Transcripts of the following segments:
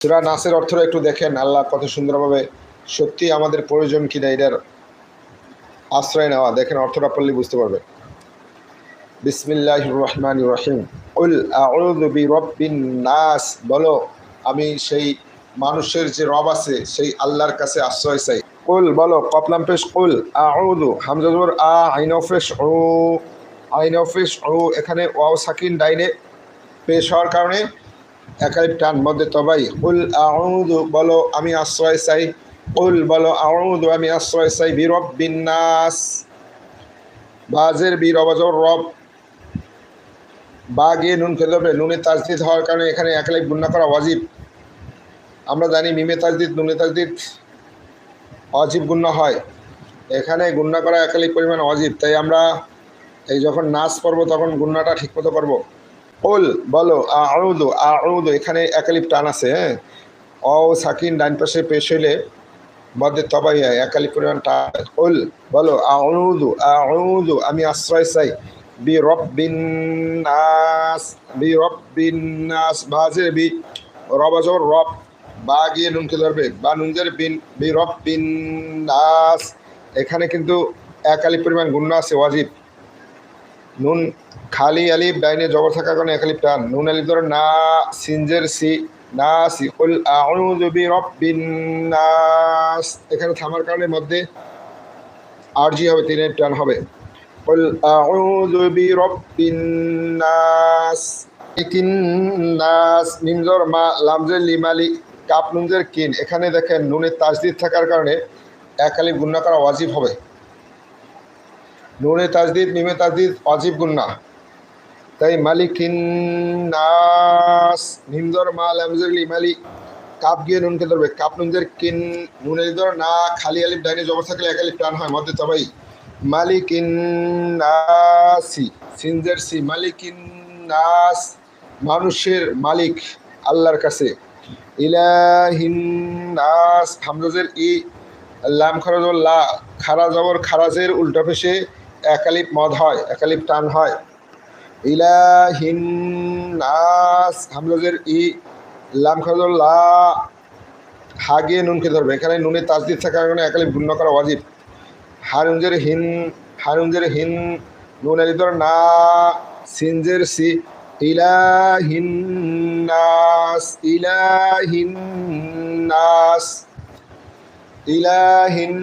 সূরা নাসের অর্থটা একটু দেখেন, আল্লাহ কত সুন্দরভাবে সত্যি আমাদের প্রয়োজন কিনা এটার আশ্রয় নেওয়া। দেখেন অর্থটা পড়লে বুঝতে পারবেন। বিসমিল্লাহির রহমানির রহিম। কুল আউযু বিরাব্বিন নাস, বলো আমি সেই মানুষের যে রব আছে সেই আল্লাহর কাছে আশ্রয় চাই। কুল বলো, কপলাম পেশ কুল, আউযু হামজা জবর আ, আইন পেশ উ, আইন পেশ উ, এখানে ওয়াও সাকিন ডাইনে পেশ হওয়ার কারণে একালিফ টান মধ্যে তবাই। কুল আউযু বলো আমি আশ্রয় চাই, কুল বলো আউযু আমি আশ্রয় চাই বিরাব্বিন নাস, বাজের বি রবাজর রব, বা গিয়ে নুন খেতে হবে, নুনে তাজদিদ হওয়ার কারণে এখানে একালিফ গুণনা করা ওয়াজিব। আমরা জানি মিমে তাজদিদ নুনে তাজদিদ অজিব গুণনা হয়, এখানে গুণনা করা একালিফ পরিমাণ অজিব, তাই আমরা এই যখন নাচ পড়ব তখন গুণনাটা ঠিকমতো করবো। কুল বলো আউযু, আউযু এখানে একালিফ টান আছে, হ্যাঁ, অ সাকিন ডাইন পাশে পেশ হইলে মধ্যে তবাই হয়, একালিফ পরিমাণ টান। কুল বলো আউযু, আউযু আমি আশ্রয় চাই বিরাব্বিন নাস, বিরাব্বিন নাস, বাজে বি রবাজর রব, বা গিয়ে নুনকে ধরবে, বা নুনজের বিন, বিরাব্বিন নাস, এখানে কিন্তু একালিফ পরিমাণ গুণনা আছে ওয়াজিব। নুন খালি আলিফ ডাইনে জবর থাকার কারণে একালিফ টান, নুন আলিফ ধরে না, সিনজের সি, নাসি, কুল আউযু বিরাব্বিন নাস, এখানে থামার কারণে মধ্যে আরজি হবে, তিন আলিফ টান হবে। কুল আউযু বিরাব্বিন নাস, মালিকিন নাস, মিম জবর মা, লামজের লি, মালিক, কাপ নুনজের কিন, এখানে দেখেন নুনের তাজদিদ থাকার কারণে একালিফ গুণনা করা ওয়াজিব হবে। নুনে তাজদিদ মিমে তাজদিদ অজিব গুন্না, তাই মালিকিন নাস, নিমজর মা লামজের লি, মালিক, কাপ গিয়ে নুনকে ধরবে, কাপ নুনজের কিন, নুনের ধর না, খালি আলিফ ডাইনে জবর থাকলে এক আলিফ টান হয় মধ্যে তবাই। মালিকিন নাসি, সিনজের সি, মালিকিন নাস মানুষের মালিক আল্লাহর কাছে। ইলাহিন নাস হামজাজের ই, লাম খরজর লা, খারা জবর খারাজের উল্টা পেশে একালিফ মদ হয়, একালিফ টান হয়। ইলাহিন নাস হামজাজের ই, লাম খরজর লা, হা গিয়ে নুনকে ধরবে, এখানে নুনে তাজদিদ থাকার কারণে একালিফ গুণনা করা ওয়াজিব। হারুনজের হিন, হারুনজের হিন, নুন আলিদর না, সিনজের সি, ইলাহিন নাস, ইলাহিন নাস, ইলাহিন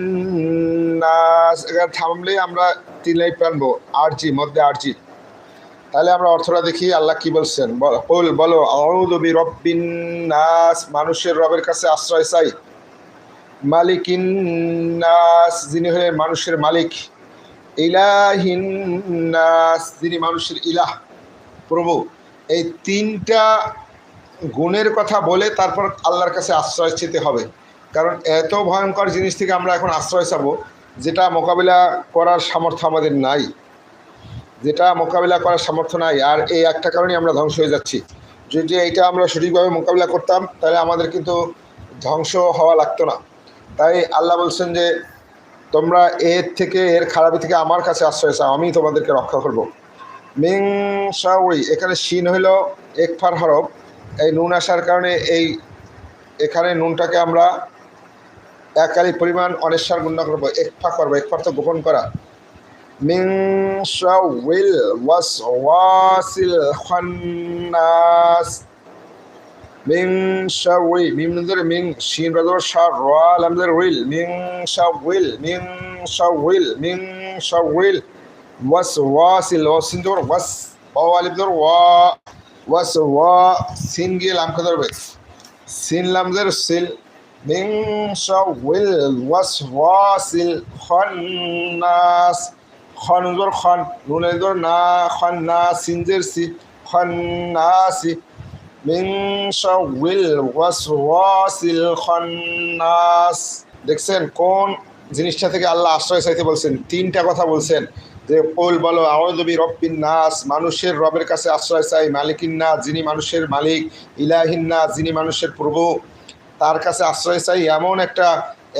নাস, এখানে থামলে আমরা তিন লাইন টানবো, আরজি মধ্যে আরজি। তাহলে আমরা অর্থটা দেখি আল্লাহ কি বলছেন। কুল বলো আউযু বিরাব্বিন নাস, মানুষের রবের কাছে আশ্রয় চাই। মালিকিন নাস, যিনি হলেন মানুষের মালিক। ইলাহিন নাস, যিনি মানুষের ইলাহ, প্রভু। এই তিনটা গুণের কথা বলে তারপর আল্লাহর কাছে আশ্রয় চেতে হবে, কারণ এত ভয়ঙ্কর জিনিস থেকে আমরা এখন আশ্রয় চাবো যেটা মোকাবিলা করার সামর্থ্য আমাদের নাই, যেটা মোকাবিলা করার সামর্থ্য নাই। আর এই একটা কারণে আমরা ধ্বংস হয়ে যাচ্ছি। যদি এইটা আমরা সঠিকভাবে মোকাবিলা করতাম তাহলে আমাদের কিন্তু ধ্বংস হওয়া লাগতো না। তাই আল্লাহ বলছেন যে তোমরা এর থেকে, এর খারাপি থেকে আমার কাছে আশ্রয় চাও, আমি তোমাদেরকে রক্ষা করব। মিং শাওই, এখানে শিন হইল একফার হরফ, এই নুন আসার কারণে এই এখানে নুনটাকে আমরা একালি পরিমাণ অনেশ্বর গুণনা করবো, একফা করবো, একফার তো গোপন করা। মিং শাওইল ওয়াসওয়াসিল খান্নাস, মিং শাওই, মিম নজর মিং, শিন রাজর শার, রা লামজের উইল, মিং শাওইল, মিং শাওইল, মিং শাওইল ওয়াসওয়াসিল, ওয়াসিন জবর ওয়াস, ও আলিফ জবর ওয়া, ওয়াসওয়া, সিন গিয়ে লামকে ধরবে, সিন লামজের সিল, মিং শাওইল ওয়াসওয়াসিল খান্নাস, খন জবর খন, নুন জবর না, খান্নাস, সিনজের সি, খান্নাসি, মিং শাওইল ওয়াসওয়াসিল খান্নাস। দেখছেন কোন জিনিসটা থেকে আল্লাহ আশ্রয় চাইতে বলছেন? তিনটা কথা বলছেন যে কুল বলো আউযু বিরাব্বিন নাস, মানুষের রবের কাছে আশ্রয় চাই। মালিকিন নাস, যিনি মানুষের মালিক। ইলাহিন নাস, যিনি মানুষের প্রভু, তার কাছে আশ্রয় চাই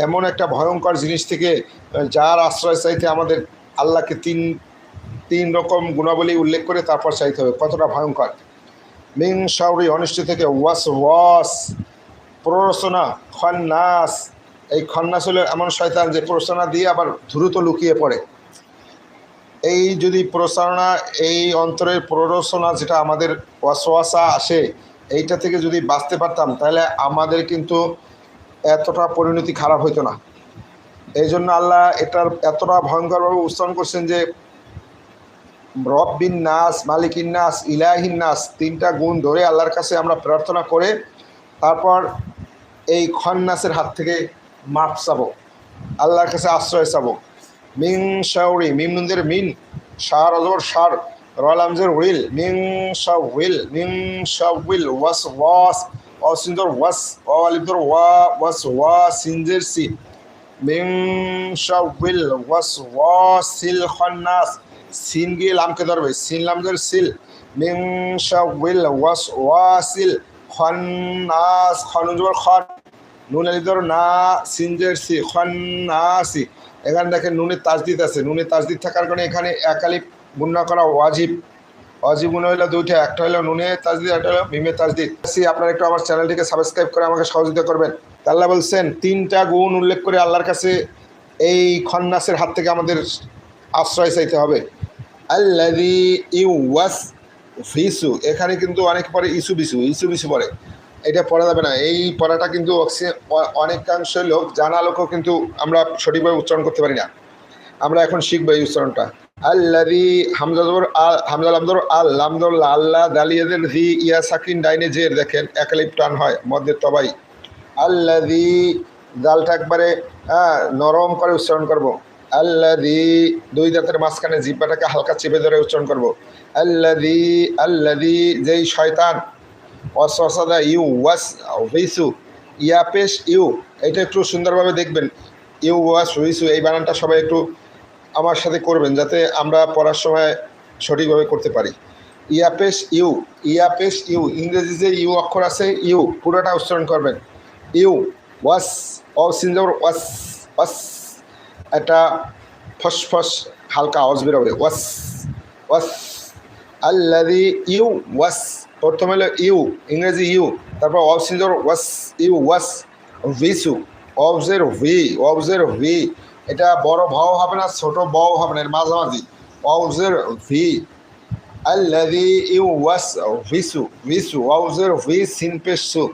এমন একটা ভয়ঙ্কর জিনিস থেকে যার আশ্রয় চাইতে আমাদের আল্লাহকে তিন রকম গুণাবলী উল্লেখ করে তারপর চাইতে হবে। কতটা ভয়ঙ্কর! মিং শাওরি, অনিষ্ট থেকে, ওয়াস ওয়াস, প্ররোচনা, খন্নাস। এই খন্নাস হলো এমন শয়তান যে প্ররোচনা দিয়ে আবার দ্রুত লুকিয়ে পড়ে। এই যদি প্ররোচনা, এই অন্তরের প্ররোচনা যেটা আমাদের ওয়াসওয়াসা আসে, এইটা থেকে যদি বাঁচতে পারতাম তাহলে আমাদের কিন্তু এতটা পরিণতি খারাপ হইতো না। এই জন্য আল্লাহ এটার এতটা ভয়ঙ্করভাবে উচ্চারণ করছেন যে রব্বিন নাস, মালিকিন নাস, ইলাহিন নাস, তিনটা গুণ ধরে আল্লাহর কাছে আমরা প্রার্থনা করে তারপর এই খন্নাসের হাত থেকে মাপ চাবো, আল্লাহর কাছে আশ্রয় চাবো। মিং শাউরি, মিম নুনদের মিন, শার অজবর শার, রলামজের উইল, মিং শাউইল, মিং শাউইল, ওয়াস ওয়াস, অসিন্দর ওয়াস, অলিবদর ওয়া, ওয়াস ওয়া, সিনজের সি, মিং শাউইল ওয়াস ওয়াসিল খন্নাস, সিন গিয়ে লামকে ধরবে, সিন লামজের সিল, মিং শাউইল ওয়াস ওয়াসিল খন্নাস, খনুজবর খন, নুন আলিদর না, সিনজের সি, খন্নাসি। এখানে দেখেন নুনের তাজদিদ আছে, নুনের তাজদিদ থাকার কারণে এখানে এক আলিফ গুণনা করা ওয়াজিব। ওয়াজিব গুণ হইলো দুইটা, একটা হলো নুনে তাজদিদ, একটা হলো মিমে তাজদিদ। আপনারা একটু আমার চ্যানেলটিকে সাবস্ক্রাইব করে আমাকে সহযোগিতা করবেন। আল্লাহ বলছেন তিনটা গুণ উল্লেখ করে আল্লাহর কাছে এই খন্নাসের হাত থেকে আমাদের আশ্রয় চাইতে হবে। আল্লাযী ইউওয়াস ফিসু, এখানে কিন্তু অনেক পরে ইসু বিসু পড়ে, এটা পড়া যাবে না। এই পড়াটা কিন্তু অনেকাংশ লোক, জানা লোকও কিন্তু আমরা সঠিকভাবে উচ্চারণ করতে পারি না। আমরা এখন শিখবো এই উচ্চারণটা। আল্লাযী, হামজাজবর আল, হামজা লামদর আল, লামদর আল্লাহ, দালিয়াদের জি, ইয়া সাকিন ডাইনে জের, দেখেন এক আলিফ টান হয় মধ্যে তবাই। আল্লাযী, জালটা একবারে নরম করে উচ্চারণ করব। আল্লাযী, দুই দাঁতের মাঝখানে জিহ্বাটাকে হালকা চেপে ধরে উচ্চারণ করব। আল্লাযী, আল্লাযী, যেই শয়তান, ওয়াসওয়াসা ইউ ওয়াস ভিসু, ইয়া পেশ ইউ, এটা একটু সুন্দরভাবে দেখবেন। ইউ ওয়াস ভিসু, এই বানানটা সবাই একটু আমার সাথে করবেন যাতে আমরা পড়ার সময় সঠিকভাবে করতে পারি। ইয়া পেশ ইউ, ইয়া পেশ ইউ, ইংরেজি যে ইউ অক্ষর আছে ইউ পুরোটা উচ্চারণ করবেন। ইউ ওয়াস, অসিনজর ওয়াস, ওয়াস, একটা ফসফস হালকা আওয়াজ বেরোবে, ওয়াস ওয়াস। আল্লাযী ইউ ওয়াস, প্রথমে হলো ইউ, ইংরেজি ইউ, তারপর অবসিনজর ওয়াস, ইউ ওয়াস ভিসু, অবজের ভি, এটা বড় ভাও হবে না, ছোট বাও হবে না, এর মাঝামাঝি, অবজের ভি। আল্লাযী ইউ ওয়াস ভিসু, ভিসু অবজের ভি, সিন পেশ সু,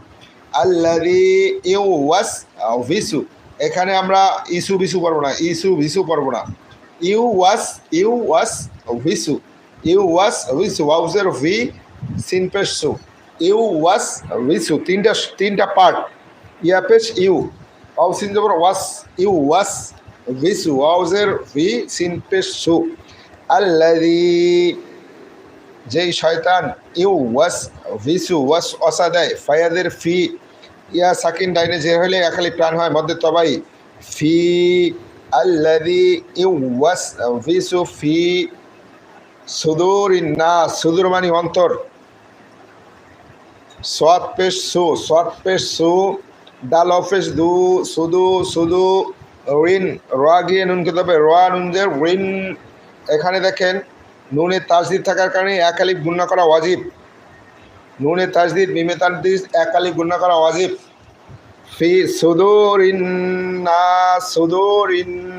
আল্লাযী ইউ ওয়াস ভিসু। এখানে আমরা ইসু বিসু পড়বো না, ইসু ভিসু পড়বো না। ইউ ওয়াস ভিসু, ইউ ওয়াস ভিসু অবজের ভি, সিন পেশ সু, ইউ ওয়াস ভিসু, তিনটা পার্ট। ইয়া পেশ ইউ, অবসিন জবর ওয়াস, ইউ ওয়াস ভিসু অবজের ভি, সিন পেশ সু। আল্লাযী, যেই শয়তান, ইউ ওয়াস ভিসু, ওয়াস অসা দেয়, ফায়াদের ফি, ইয়া সাকিন ডাইনে যে হলে একালি প্রাণ হয় মধ্যে তবাই, ফি। আল্লাযী ইউ ওয়াস ভিসু ফি সুদুরিন নাস, সুদূর মানে অন্তর, সৎ পেশ সু, ডাল অফেস দু, সুদু ঋণ, রোয়া গিয়ে নুন খেতে হবে, রোয়া নুনজের ঋণ। এখানে দেখেন নুনের তাজদিদ থাকার কারণে এক আলিফ গুণনা করা ওয়াজিব। নুনের তাজদিদ, মিমে তাজদিদ, এক আলিফ গুণনা করা ওয়াজিব। ফি সুদুরিন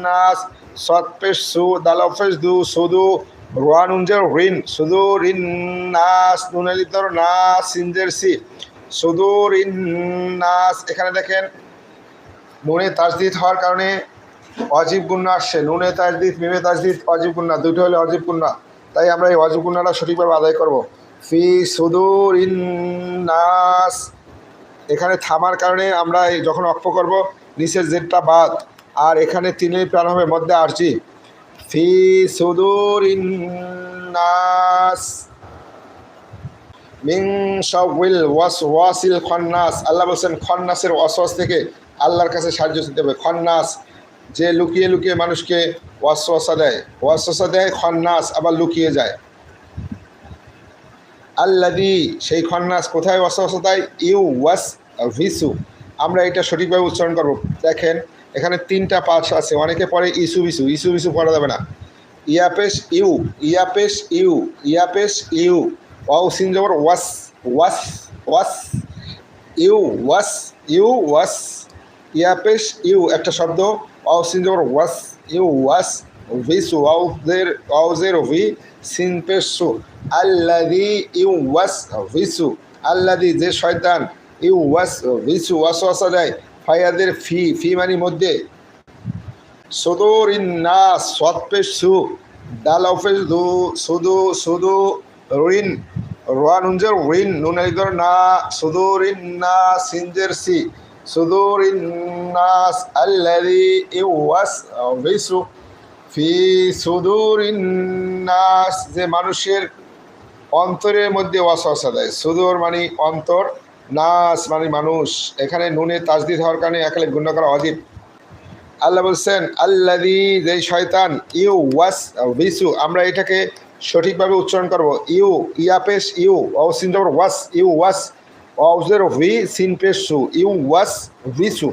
নাস, সৎ পেশ সু, ডাল অফেস দু, সুদু, রোয়া নুনজের ঋণ, সুদুরিন নাস, নুন আলিফ ধর না, সিনজের সি, সুদুরিন নাস। এখানে দেখেন নুনে তাজদিদ হওয়ার কারণে অজিব গুণনা আসছে, নুনে তাজদিদ, মিমে তাজদিদ, অজিব গুণনা, দুটো হলে অজিব গুণনা, তাই আমরা এই অজিব গুণনাটা সঠিকভাবে আদায় করব। ফি সুদুরিন নাস, এখানে থামার কারণে আমরা যখন অক্ষ করব নিচের জেডটা বাদ, আর এখানে তিনে প্রাণ হবে মধ্যে আরজি। ফি সুদুরিন নাস মিন শাররিল ওয়াসওয়াসিল খন্নাস, আল্লাহ বলছেন খন্নাসের ওয়াসওয়াস থেকে আল্লাহর কাছে সাহায্য দিতে হবে। খন্নাস, যে লুকিয়ে লুকিয়ে মানুষকে ওয়াসওয়াসা দেয়, খন্নাস আবার লুকিয়ে যায়। আল্লাযী, সেই খন্নাস কোথায় ওয়াসওয়াসা দেয়, ইউ ওয়াস ভিসু, আমরা এটা সঠিকভাবে উচ্চারণ করব। দেখেন এখানে তিনটা পাশ আছে, অনেকে পরে ইসু বিসু পড়া যাবে না। ইয়া পেশ ইউ, ইয়া পেশ ইউ, ওয়াও সিন জবর ওয়াস, ইউ ওয়াস ইউ ওয়াস, ইয়া পেশ ইউ একটা শব্দ, ওয়াও সিন জবর ওয়াস, ইউ ওয়াস ভিসু, ওয়াউজের ভি সিন পেশ সু, আল্লাযী ইউ ওয়াস ভিসু, আল্লাযী যে শয়তান, ইউ ওয়াস ভিসু ওয়াসওয়াসা দেয়, ফায়াদের ফি, ফি মানে মধ্যে, সুদুরিন নাস সদ পেশ সু, দাল অফেস দু, সুদু সুদু রিন, রোয়া নুনজের রিন, নুন আলিদর না, সুদুরিন নাস সিনজের সি, সুদুরিন নাস আল্লাযী ইউওয়াস ভিসু ফি সুদুরিন নাস যে মানুষের অন্তরের মধ্যে ওয়াসওয়াসা দেয়। সুদূর মানে অন্তর, নাস মানে মানুষ। এখানে নুনে তাজদিদ হওয়ার কারণে একালে গুণ করা অজিব। আল্লাহ বলছেন আল্লাযী যে শয়তান, ইউ ওয়াস ভিসু, আমরা এটাকে সঠিকভাবে উচ্চারণ করব। ইউ ইয়া পেশ ইউ, ও সিন জবর ওয়াস, ইউ ওয়াস, ওয়াজের ভি সিন পেশ সু, ইউ ওয়াস ভিসু,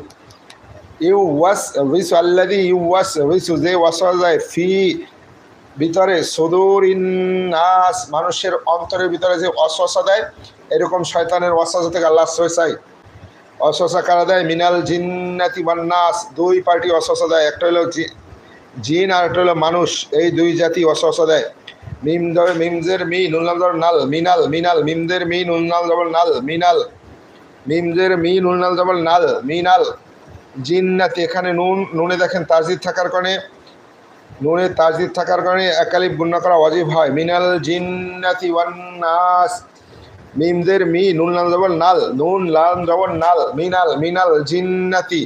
ইউ ওয়াস ভিসু, আল্লাযী ইউ ওয়াস ভিসু যে ওয়াসওয়াসা যায়, ফি ভিতরে, সুদুরিন নাস মানুষের অন্তরের ভিতরে যে ওয়াসওয়াসা দেয়, এরকম শয়তানের ওয়াসওয়াসা থেকে আল্লাহ আশ্রয় চাই। ওয়াসওয়াসা কারা দেয়? মিনাল জিন্নাতি ওয়ান নাস, দুই পার্টি ওয়াসওয়াসা দেয়, একটা হলো জিন আর একটা হলো মানুষ, এই দুই জাতি ওয়াসওয়াসা দেয়। মিম ধরে মিমজের মি নুন লাম জবর নাল, মিনাল মিনাল, মিমদের মি নুন লাম জবর নাল, মিনাল, মিমজের মি নুন লাম জবর নাল, মিনাল জিন্নাতি, এখানে নুন, নুনে দেখেন তাজদিদ থাকার কারণে, নুনে তাজদিদ থাকার কারণে একালিফ গুণনা করা ওয়াজিব হয়। মিনাল জিন্নাতি ওয়ান নাস, মিমদের মি নুন লাম জবর নাল, নুন লাম জবর নাল, মিনাল, মিনাল জিন্নাতি,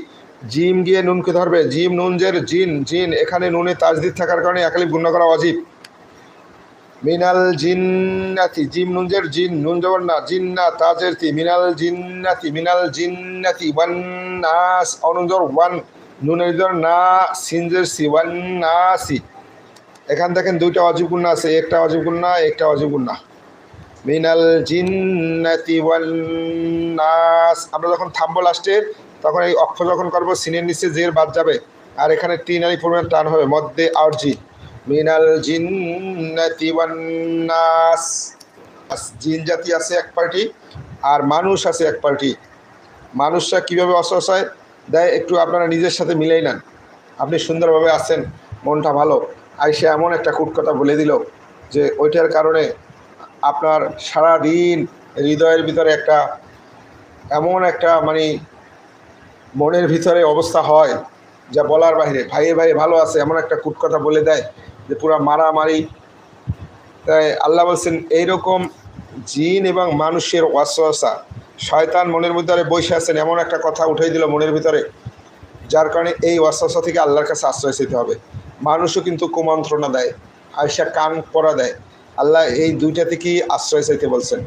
জিম গিয়ে নুনকে ধরবে, জিম নুনজের জিন, জিন এখানে নুনে তাজদিদ থাকার কারণে একালিফ গুণনা করা ওয়াজিব। মিনাল জিন্নাতি, জিম নুনজের জিন, নুন জবর না, জিন্না তাজের তি, মিনাল জিন্নাতি, মিনাল জিন্নাতি ওয়ান নাস, অনুন জবর ওয়ান, নুনের জবর না, সিনজের সি, ওয়ান নাসি। এখান দেখেন দুইটা অজীব গুণনা আছে, একটা অজীব গুণনা, একটা অজীব গুণনা। মিনাল জিন্নাতি ওয়ান নাস, আমরা যখন থামবো লাস্টে, তখন এই অক্ষ যখন করবো সিনের নিচে জের বাদ যাবে, আর এখানে 3 আলি পরিমাণ টান হবে, মধ্যে আরজি। মিনাল জিন্নাতি ওয়ান নাস, জিন জাতি আছে এক পার্টি আর মানুষ আছে এক পার্টি। মানুষরা কীভাবে অসহায় দেয় একটু আপনারা নিজের সাথে মিলেই নেন। আপনি সুন্দরভাবে আছেন, মনটা ভালো, আইসে এমন একটা কুটকথা বলে দিল যে ওইটার কারণে আপনার সারা দিন হৃদয়ের ভিতরে একটা এমন একটা মানে মনের ভিতরে অবস্থা হয় যা বলার বাইরে। ভাইয়ে ভাই ভালো আছে, এমন একটা কুটকথা বলে দেয় যে পুরা মারামারি। তাই আল্লাহ বলছেন এইরকম জিন এবং মানুষের ওয়াসওয়াসা, শয়তান মনের ভিতরে বসে আছেন, এমন একটা কথা উঠাই দিল মনের ভিতরে, যার কারণে এই ওয়াসওয়াসা থেকে আল্লাহর কাছে আশ্রয় চাইতে হবে। মানুষও কিন্তু কুমন্ত্রণা দেয়, আয়সা কান পরা দেয়, আল্লাহ এই দুইটা থেকেই আশ্রয় চাইতে বলছেন।